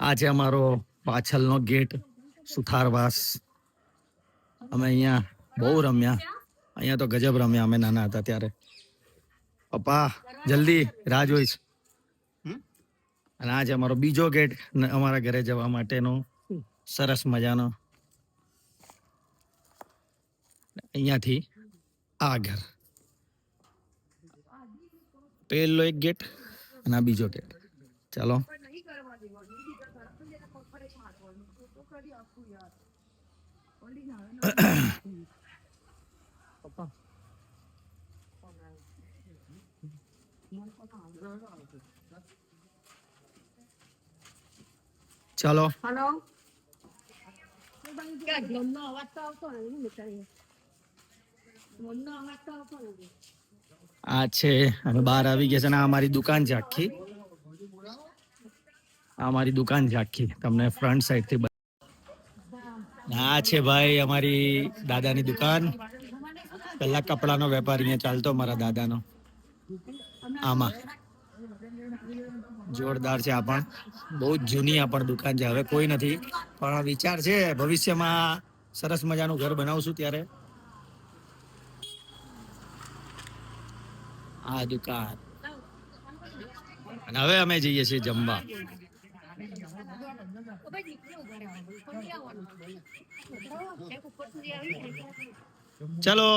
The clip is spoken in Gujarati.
આ છે અમારો પાછળનો ગેટ સુથારવાસ. અમે અહીંયા બહુ રમ્યા, અહીંયા તો ગજબ રમ્યા અમે નાના હતા ત્યારે. પપ્પા જલ્દી રાહ જોઈશ. અને આ છે અમારો બીજો ગેટ અમારા ઘરે જવા માટેનો, સરસ મજાનો. અહીંયાથી આ ઘર, પેલો એક ગેટ અને આ બીજો ગેટ. ચાલો ચાલો. આ છે અમે બહાર આવી ગયા છે ને આ અમારી દુકાન છે આખી. આ અમારી દુકાન છે આખી, તમને ફ્રન્ટ સાઈડ થી. આ છે ભાઈ અમારી દાદાની દુકાન. પેલા કપડાનો વેપાર અહીંયા ચાલતો મારા દાદાનો. આમાં જોરદાર છે. આ પણ બહુ જ જૂની આ પણ દુકાન છે, હવે કોઈ નથી, પણ વિચાર છે ભવિષ્યમાં સરસ મજાનું ઘર બનાવશું ત્યારે આ દુકાન. અને હવે અમે જઈએ છીએ જમવા. ચલો.